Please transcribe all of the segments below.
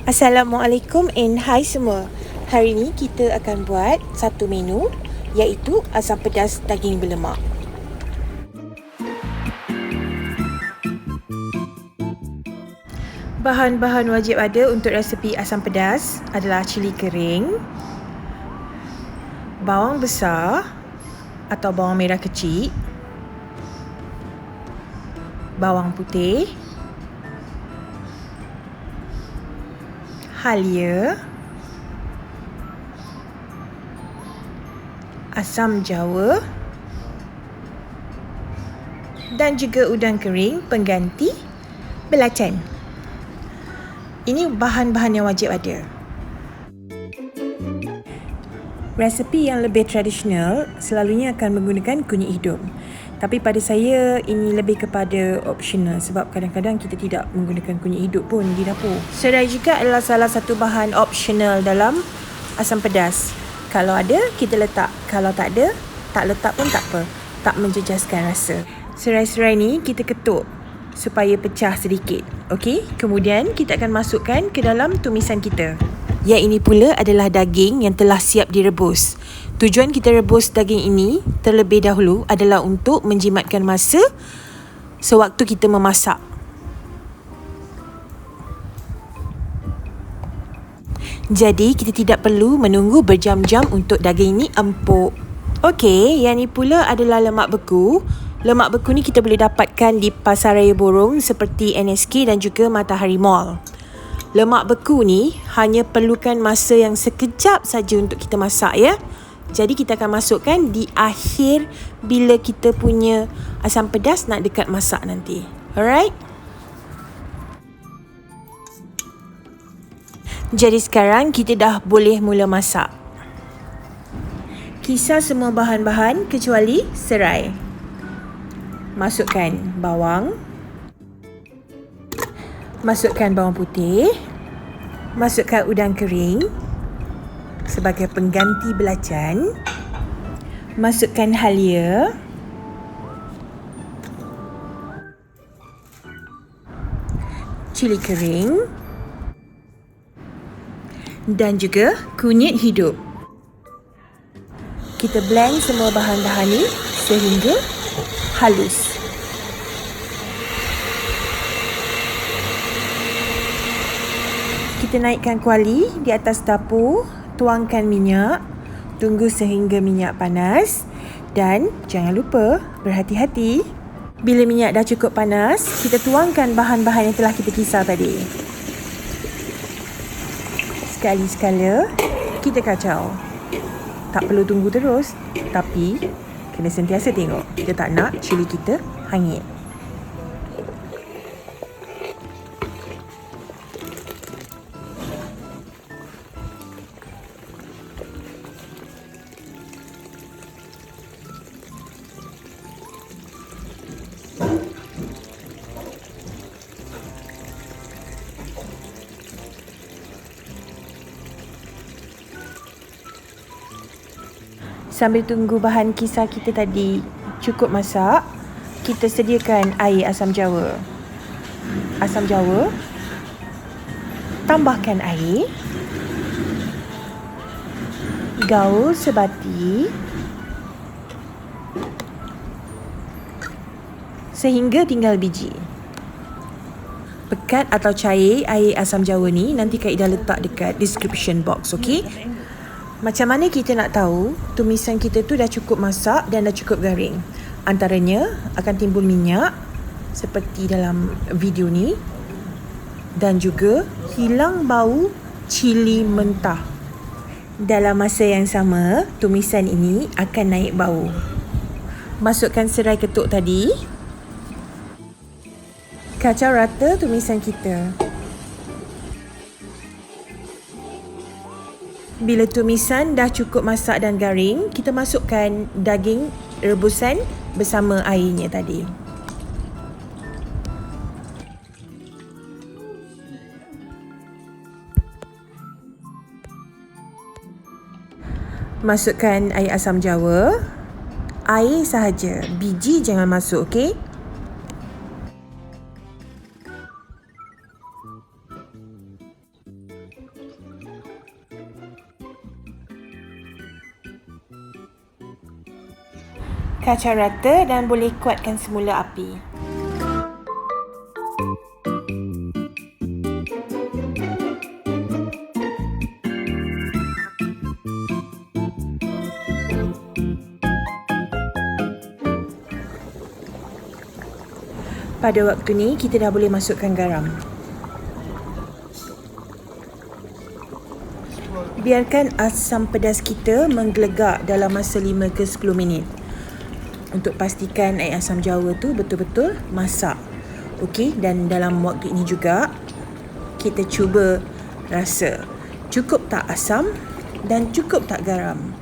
Assalamualaikum and hai semua. Hari ini kita akan buat satu menu iaitu asam pedas daging berlemak. Bahan-bahan wajib ada untuk resepi asam pedas adalah cili kering, bawang besar atau bawang merah kecil, bawang putih, halia, asam jawa dan juga udang kering pengganti belacan. Ini bahan-bahan yang wajib ada. Resepi yang lebih tradisional selalunya akan menggunakan kunyit hidup. Tapi pada saya ini lebih kepada optional sebab kadang-kadang kita tidak menggunakan kunyit hidup pun di dapur. Serai juga adalah salah satu bahan optional dalam asam pedas. Kalau ada, kita letak. Kalau tak ada, tak letak pun tak apa. Tak menjejaskan rasa. Serai-serai ni kita ketuk supaya pecah sedikit. Okey, kemudian kita akan masukkan ke dalam tumisan kita. Yang ini pula adalah daging yang telah siap direbus. Tujuan kita rebus daging ini terlebih dahulu adalah untuk menjimatkan masa sewaktu kita memasak. Jadi kita tidak perlu menunggu berjam-jam untuk daging ini empuk. Okey, yang ini pula adalah lemak beku. Lemak beku ni kita boleh dapatkan di Pasaraya Borong seperti NSK dan juga Matahari Mall. Lemak beku ni hanya perlukan masa yang sekejap saja untuk kita masak ya. Jadi kita akan masukkan di akhir bila kita punya asam pedas nak dekat masak nanti. Alright? Jadi sekarang kita dah boleh mula masak. Kisar semua bahan-bahan kecuali serai. Masukkan bawang. Masukkan bawang putih. Masukkan udang kering sebagai pengganti belacan. Masukkan halia. Cili kering. Dan juga kunyit hidup. Kita blend semua bahan-bahan ni sehingga halus. Kita naikkan kuali di atas dapur, tuangkan minyak, tunggu sehingga minyak panas dan jangan lupa berhati-hati. Bila minyak dah cukup panas, kita tuangkan bahan-bahan yang telah kita kisar tadi. Sekali-sekala kita kacau. Tak perlu tunggu terus, tapi kena sentiasa tengok. Kita tak nak cili kita hangit. Sambil tunggu bahan kisar kita tadi cukup masak, kita sediakan air asam jawa. Asam jawa, tambahkan air, gaul sebati sehingga tinggal biji. Pekat atau cair air asam jawa ni nanti Kak Ida letak dekat description box, okey? Macam mana kita nak tahu tumisan kita tu dah cukup masak dan dah cukup garing? Antaranya akan timbul minyak seperti dalam video ni dan juga hilang bau cili mentah. Dalam masa yang sama, tumisan ini akan naik bau. Masukkan serai ketuk tadi. Kacau rata tumisan kita. Bila tumisan dah cukup masak dan garing, kita masukkan daging rebusan bersama airnya tadi. Masukkan air asam jawa. Air sahaja, biji jangan masuk, okey? Kacau rata dan boleh kuatkan semula api. Pada waktu ni kita dah boleh masukkan garam. Biarkan asam pedas kita menggelegak dalam masa 5 ke 10 minit. Untuk pastikan air asam jawa tu betul-betul masak. Okey, dan dalam waktu ini juga kita cuba rasa cukup tak asam dan cukup tak garam.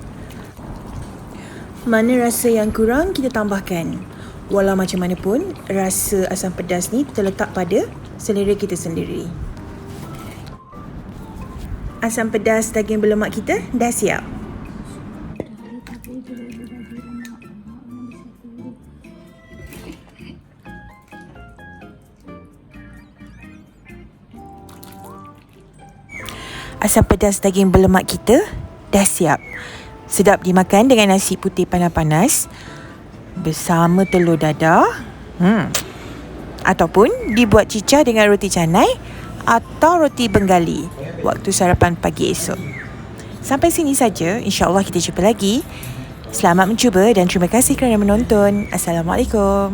Mana rasa yang kurang kita tambahkan. Walau macam mana pun, rasa asam pedas ni terletak pada selera kita sendiri. Asam pedas daging berlemak kita dah siap. Asam pedas daging berlemak kita dah siap. Sedap dimakan dengan nasi putih panas-panas bersama telur dadah. Ataupun dibuat cicah dengan roti canai atau roti bengali waktu sarapan pagi esok. Sampai sini saja. InsyaAllah kita jumpa lagi. Selamat mencuba dan terima kasih kerana menonton. Assalamualaikum.